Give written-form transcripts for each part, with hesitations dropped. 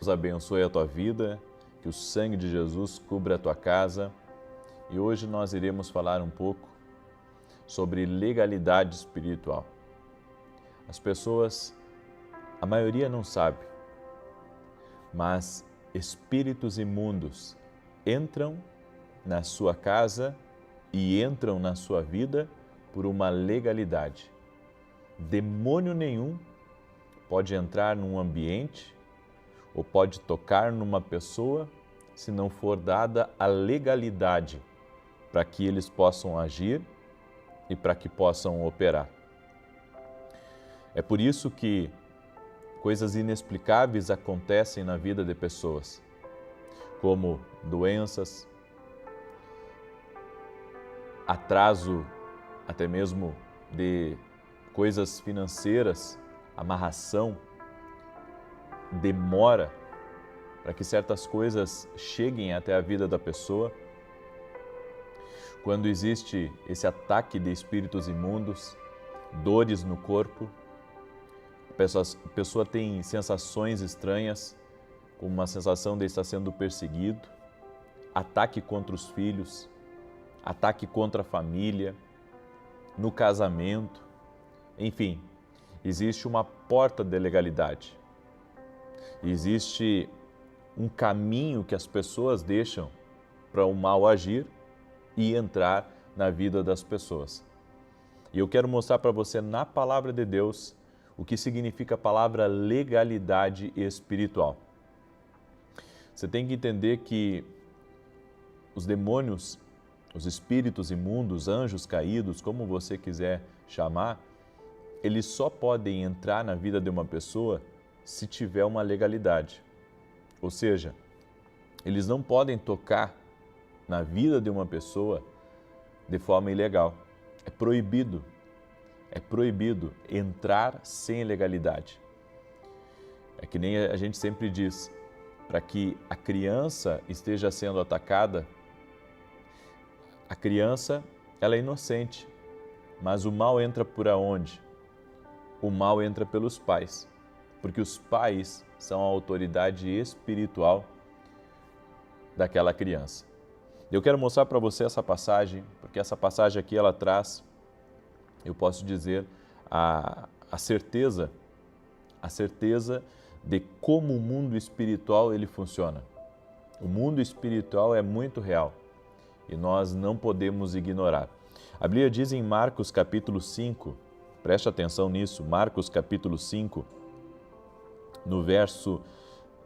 Deus abençoe a tua vida, que o sangue de Jesus cubra a tua casa. E hoje nós iremos falar um pouco sobre legalidade espiritual. As pessoas, a maioria não sabe, mas espíritos imundos entram na sua casa e entram na sua vida por uma legalidade. Demônio nenhum pode entrar num ambiente ou pode tocar numa pessoa se não for dada a legalidade para que eles possam agir e para que possam operar. É por isso que coisas inexplicáveis acontecem na vida de pessoas, como doenças, atraso até mesmo de coisas financeiras, amarração, demora para que certas coisas cheguem até a vida da pessoa. Quando existe esse ataque de espíritos imundos, dores no corpo, a pessoa tem sensações estranhas, como uma sensação de estar sendo perseguido, ataque contra os filhos, ataque contra a família, no casamento, enfim, existe uma porta de legalidade. Existe um caminho que as pessoas deixam para o mal agir e entrar na vida das pessoas. E eu quero mostrar para você na palavra de Deus o que significa a palavra legalidade espiritual. Você tem que entender que os demônios, os espíritos imundos, anjos caídos, como você quiser chamar, eles só podem entrar na vida de uma pessoa se tiver uma legalidade. Ou seja, eles não podem tocar na vida de uma pessoa de forma ilegal. É proibido entrar sem legalidade. É que nem a gente sempre diz, para que a criança esteja sendo atacada, a criança, ela é inocente, mas o mal entra por onde? O mal entra pelos pais, porque os pais são a autoridade espiritual daquela criança. Eu quero mostrar para você essa passagem, porque essa passagem aqui ela traz, eu posso dizer, a certeza de como o mundo espiritual ele funciona. O mundo espiritual é muito real e nós não podemos ignorar. A Bíblia diz em Marcos capítulo 5, preste atenção nisso, Marcos capítulo 5, no verso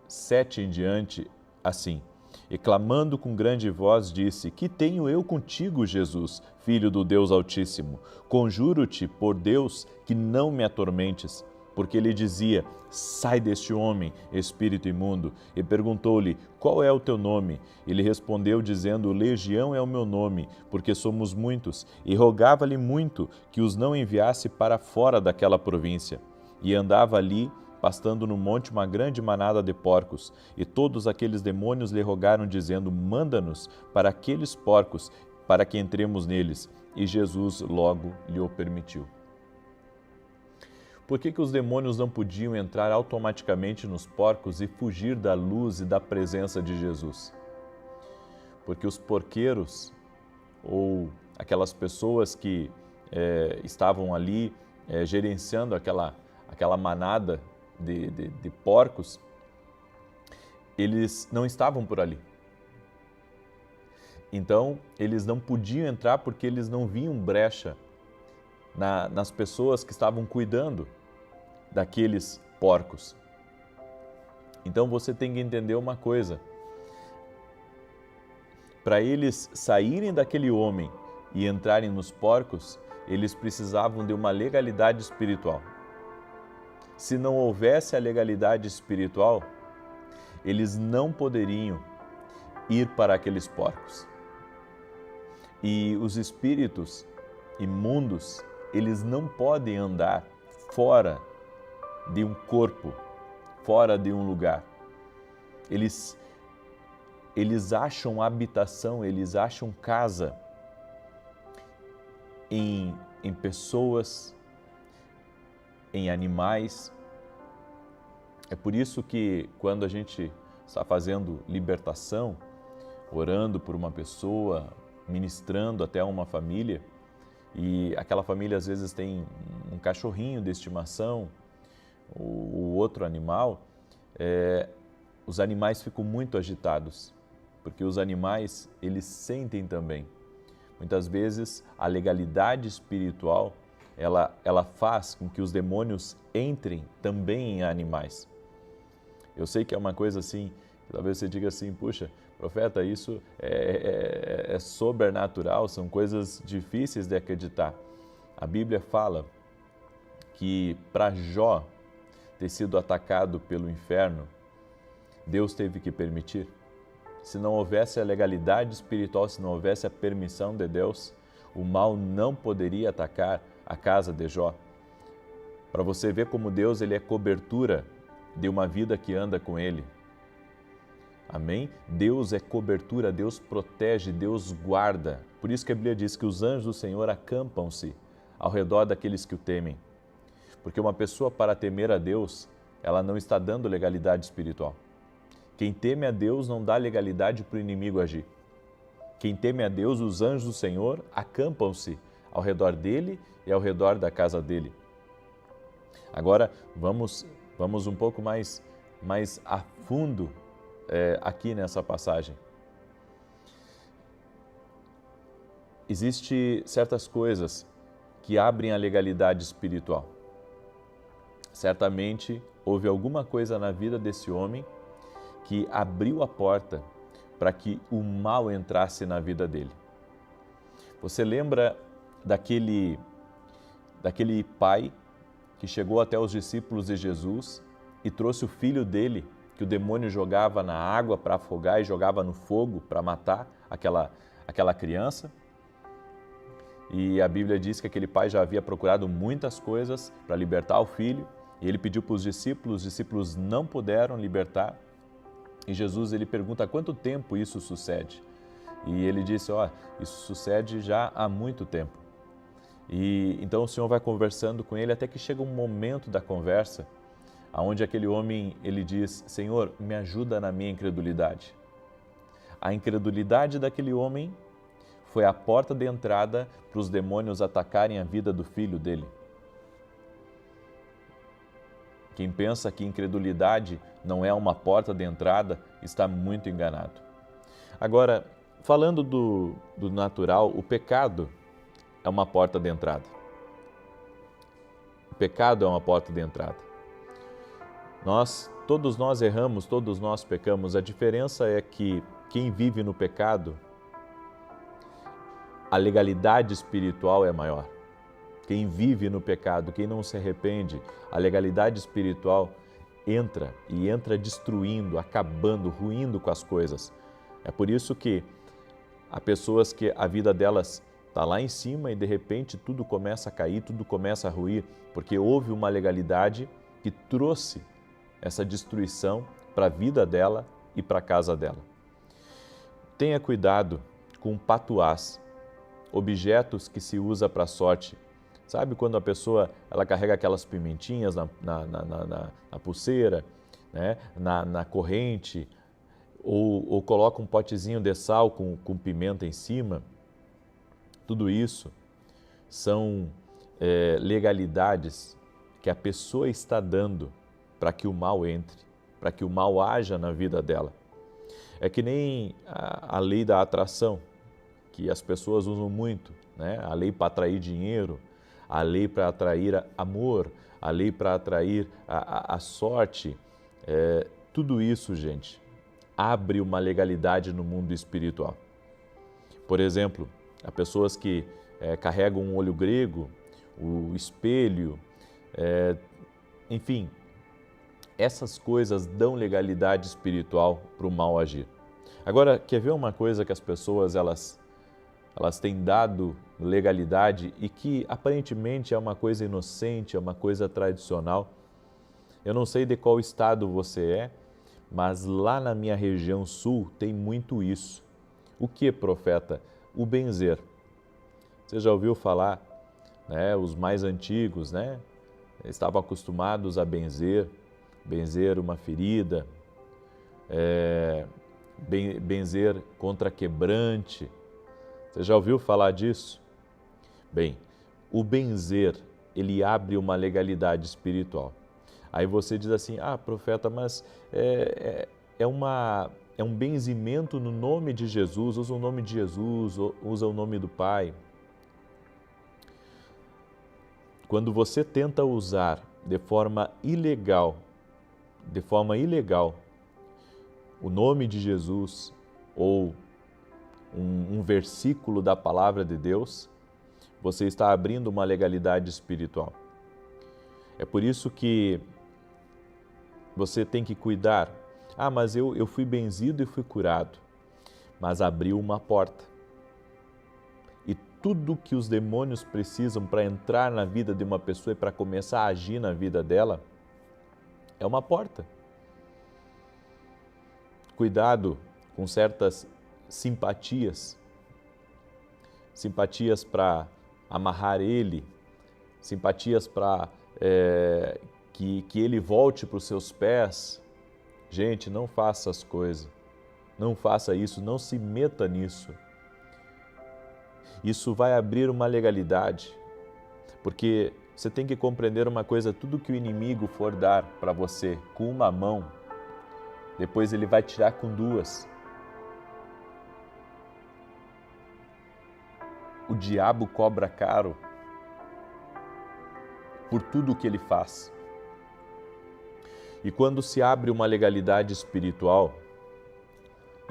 7 em diante, assim: E clamando com grande voz disse: Que tenho eu contigo, Jesus, Filho do Deus Altíssimo? Conjuro-te por Deus que não me atormentes. Porque ele dizia: Sai deste homem, espírito imundo. E perguntou-lhe: Qual é o teu nome? Ele respondeu dizendo: Legião é o meu nome, porque somos muitos. E rogava-lhe muito que os não enviasse para fora daquela província. E andava ali, pastando no monte, uma grande manada de porcos. E todos aqueles demônios lhe rogaram, dizendo: Manda-nos para aqueles porcos, para que entremos neles. E Jesus logo lhe o permitiu. Por que os demônios não podiam entrar automaticamente nos porcos e fugir da luz e da presença de Jesus? Porque os porqueiros, ou aquelas pessoas que estavam ali gerenciando aquela manada de porcos, eles não estavam por ali. Então, eles não podiam entrar porque eles não viam brecha nas pessoas que estavam cuidando daqueles porcos. Então, você tem que entender uma coisa. Para eles saírem daquele homem e entrarem nos porcos, eles precisavam de uma legalidade espiritual. Se não houvesse a legalidade espiritual, eles não poderiam ir para aqueles porcos. E os espíritos imundos, eles não podem andar fora de um corpo, fora de um lugar. Eles acham habitação, eles acham casa em pessoas, em animais, É por isso que quando a gente está fazendo libertação, orando por uma pessoa, ministrando até uma família, e aquela família às vezes tem um cachorrinho de estimação, o outro animal, os animais ficam muito agitados, porque os animais, eles sentem também. Muitas vezes a legalidade espiritual, ela faz com que os demônios entrem também em animais. Eu sei que é uma coisa assim, talvez você diga assim, puxa, profeta, isso é sobrenatural, são coisas difíceis de acreditar. A Bíblia fala que para Jó ter sido atacado pelo inferno, Deus teve que permitir. Se não houvesse a legalidade espiritual, se não houvesse a permissão de Deus, o mal não poderia atacar a casa de Jó. Para você ver como Deus ele é cobertura de uma vida que anda com Ele. Amém? Deus é cobertura, Deus protege, Deus guarda. Por isso que a Bíblia diz que os anjos do Senhor acampam-se ao redor daqueles que o temem. Porque uma pessoa, para temer a Deus, ela não está dando legalidade espiritual. Quem teme a Deus não dá legalidade para o inimigo agir. Quem teme a Deus, os anjos do Senhor acampam-se ao redor dele e ao redor da casa dele. Agora, vamos um pouco mais a fundo aqui nessa passagem. Existem certas coisas que abrem a legalidade espiritual. Certamente houve alguma coisa na vida desse homem que abriu a porta para que o mal entrasse na vida dele. Você lembra daquele pai que chegou até os discípulos de Jesus e trouxe o filho dele, que o demônio jogava na água para afogar e jogava no fogo para matar aquela criança? E a Bíblia diz que aquele pai já havia procurado muitas coisas para libertar o filho, e ele pediu para os discípulos não puderam libertar. E Jesus ele pergunta há quanto tempo isso sucede? E ele disse, isso sucede já há muito tempo. E então o Senhor vai conversando com ele até que chega um momento da conversa onde aquele homem ele diz, Senhor, me ajuda na minha incredulidade. A incredulidade daquele homem foi a porta de entrada para os demônios atacarem a vida do filho dele. Quem pensa que incredulidade não é uma porta de entrada está muito enganado. Agora, falando do natural, o pecado é uma porta de entrada. O pecado é uma porta de entrada. Todos nós erramos, todos nós pecamos. A diferença é que quem vive no pecado, a legalidade espiritual é maior. Quem vive no pecado, quem não se arrepende, a legalidade espiritual entra destruindo, acabando, ruindo com as coisas. É por isso que há pessoas que a vida delas está lá em cima e de repente tudo começa a cair, tudo começa a ruir, porque houve uma legalidade que trouxe essa destruição para a vida dela e para a casa dela. Tenha cuidado com patuás, objetos que se usa para a sorte. Sabe quando a pessoa ela carrega aquelas pimentinhas na pulseira, né? na corrente, ou coloca um potezinho de sal com pimenta em cima? Tudo isso são legalidades que a pessoa está dando para que o mal entre, para que o mal haja na vida dela. É que nem a lei da atração, que as pessoas usam muito, né? A lei para atrair dinheiro, a lei para atrair amor, a lei para atrair a sorte. Tudo isso, gente, abre uma legalidade no mundo espiritual. Por exemplo, há pessoas que carregam um olho grego, o espelho, enfim, essas coisas dão legalidade espiritual para o mal agir. Agora, quer ver uma coisa que as pessoas elas têm dado legalidade e que aparentemente é uma coisa inocente, é uma coisa tradicional? Eu não sei de qual estado você é, mas lá na minha região sul tem muito isso. O que, profeta? O benzer. Você já ouviu falar, né? Os mais antigos, né? Estavam acostumados a benzer. benzer uma ferida, benzer contra quebrante. Você já ouviu falar disso? Bem, o benzer, ele abre uma legalidade espiritual. Aí você diz assim, profeta, mas é um benzimento no nome de Jesus, usa o nome de Jesus, usa o nome do Pai. Quando você tenta usar de forma ilegal o nome de Jesus ou um versículo da palavra de Deus, você está abrindo uma legalidade espiritual. É por isso que você tem que cuidar. Mas eu fui benzido e fui curado, mas abriu uma porta. E tudo que os demônios precisam para entrar na vida de uma pessoa e para começar a agir na vida dela é uma porta. Cuidado com certas simpatias amarrar ele, simpatias para que ele volte para os seus pés. Gente, não faça as coisas, não faça isso, não se meta nisso. Isso vai abrir uma legalidade, porque você tem que compreender uma coisa, tudo que o inimigo for dar para você com uma mão, depois ele vai tirar com duas. O diabo cobra caro por tudo o que ele faz. E quando se abre uma legalidade espiritual,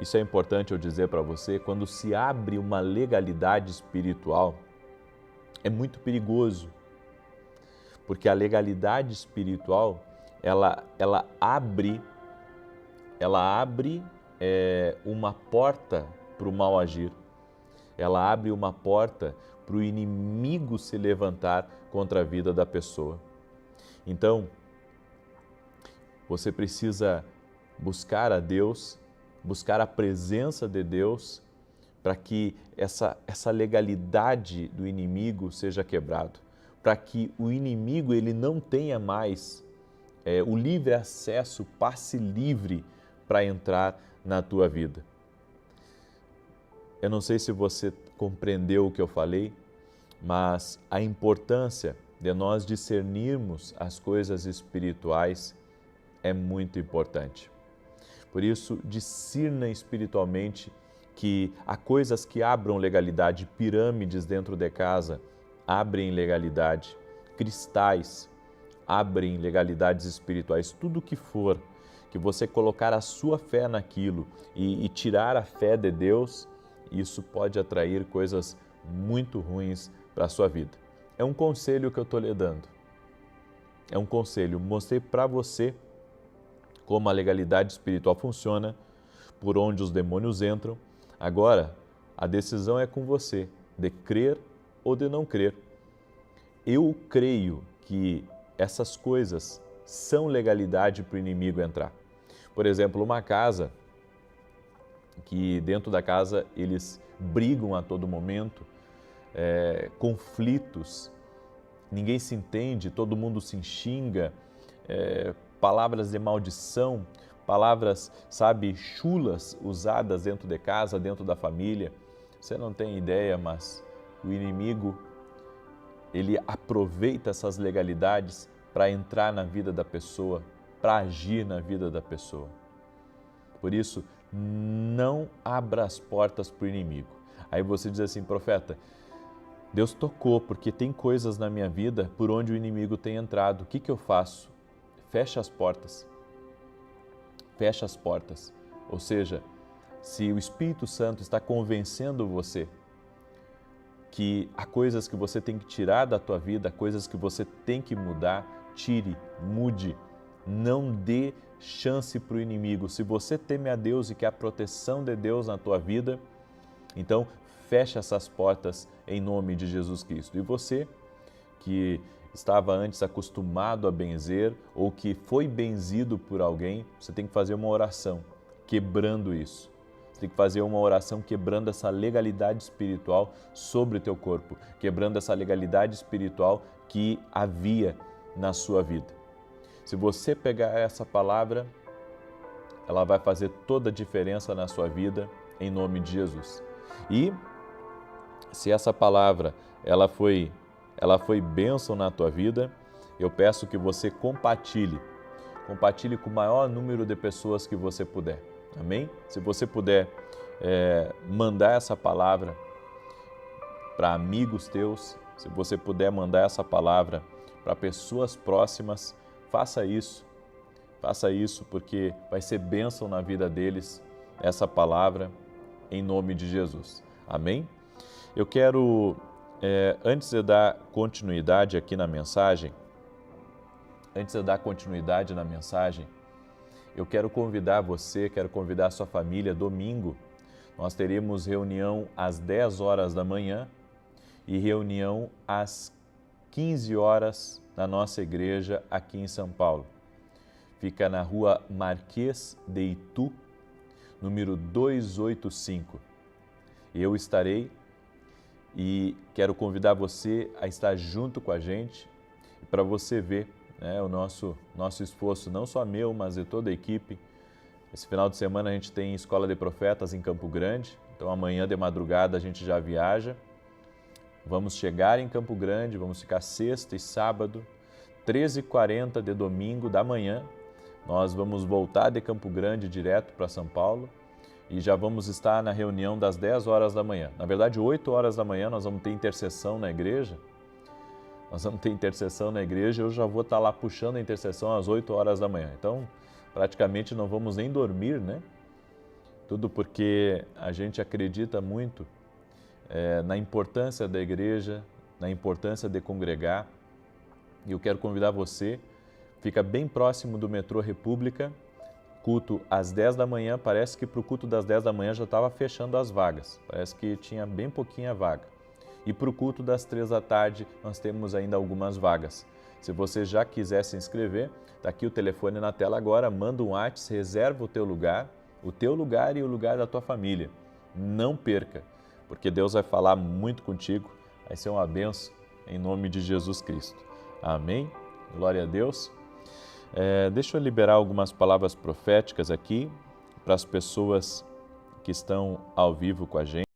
isso é importante eu dizer para você, quando se abre uma legalidade espiritual, é muito perigoso, porque a legalidade espiritual, ela abre uma porta para o mal agir, ela abre uma porta para o inimigo se levantar contra a vida da pessoa. Então, você precisa buscar a Deus, buscar a presença de Deus, para que essa legalidade do inimigo seja quebrado, para que o inimigo ele não tenha mais o livre acesso, passe livre para entrar na tua vida. Eu não sei se você compreendeu o que eu falei, mas a importância de nós discernirmos as coisas espirituais é muito importante. Por isso, discirna espiritualmente que há coisas que abram legalidade, pirâmides dentro de casa abrem legalidade, cristais abrem legalidades espirituais, tudo que for que você colocar a sua fé naquilo e tirar a fé de Deus, isso pode atrair coisas muito ruins para a sua vida. É um conselho que eu estou lhe dando. É um conselho. Mostrei para você como a legalidade espiritual funciona, por onde os demônios entram. Agora, a decisão é com você, de crer ou de não crer. Eu creio que essas coisas são legalidade para o inimigo entrar. Por exemplo, uma casa, que dentro da casa eles brigam a todo momento, conflitos, ninguém se entende, todo mundo se xinga, palavras de maldição, palavras, chulas usadas dentro de casa, dentro da família. Você não tem ideia, mas o inimigo, ele aproveita essas legalidades para entrar na vida da pessoa, para agir na vida da pessoa. Por isso, não abra as portas para o inimigo. Aí você diz assim, profeta, Deus tocou, porque tem coisas na minha vida por onde o inimigo tem entrado. O que eu faço? Fecha as portas. Fecha as portas. Ou seja, se o Espírito Santo está convencendo você que há coisas que você tem que tirar da tua vida, coisas que você tem que mudar, tire, mude. Não dê chance para o inimigo. Se você teme a Deus e quer a proteção de Deus na tua vida, então fecha essas portas em nome de Jesus Cristo. E você que estava antes acostumado a benzer ou que foi benzido por alguém, você tem que fazer uma oração quebrando isso. Você tem que fazer uma oração quebrando essa legalidade espiritual sobre o teu corpo, quebrando essa legalidade espiritual que havia na sua vida. Se você pegar essa palavra, ela vai fazer toda a diferença na sua vida, em nome de Jesus. E se essa palavra ela foi bênção na tua vida, eu peço que você compartilhe com o maior número de pessoas que você puder. Amém? Se você puder mandar essa palavra para amigos teus, se você puder mandar essa palavra para pessoas próximas, faça isso. Faça isso porque vai ser bênção na vida deles essa palavra em nome de Jesus. Amém? Eu quero, antes de dar continuidade aqui na mensagem, eu quero convidar você, quero convidar a sua família. Domingo nós teremos reunião às 10 horas da manhã e reunião às 15 horas na nossa igreja aqui em São Paulo. Fica na rua Marquês de Itu, número 285. Eu estarei e quero convidar você a estar junto com a gente para você ver o nosso esforço, não só meu, mas de toda a equipe. Esse final de semana a gente tem Escola de Profetas em Campo Grande, então amanhã de madrugada a gente já viaja. Vamos chegar em Campo Grande, vamos ficar sexta e sábado, 13h40 de domingo da manhã. Nós vamos voltar de Campo Grande direto para São Paulo e já vamos estar na reunião das 10 horas da manhã. Na verdade, 8 horas da manhã nós vamos ter intercessão na igreja. Eu já vou estar lá puxando a intercessão às 8 horas da manhã. Então, praticamente não vamos nem dormir, né? Tudo porque a gente acredita muito na importância da igreja, na importância de congregar. E eu quero convidar você, fica bem próximo do metrô República, culto às 10 da manhã. Parece que para o culto das 10 da manhã já estava fechando as vagas, parece que tinha bem pouquinha vaga. E para o culto das 3 da tarde nós temos ainda algumas vagas. Se você já quiser se inscrever, está aqui o telefone na tela agora, manda um WhatsApp, reserva o teu lugar e o lugar da tua família. Não perca, porque Deus vai falar muito contigo, vai ser uma bênção em nome de Jesus Cristo. Amém? Glória a Deus. Deixa eu liberar algumas palavras proféticas aqui para as pessoas que estão ao vivo com a gente.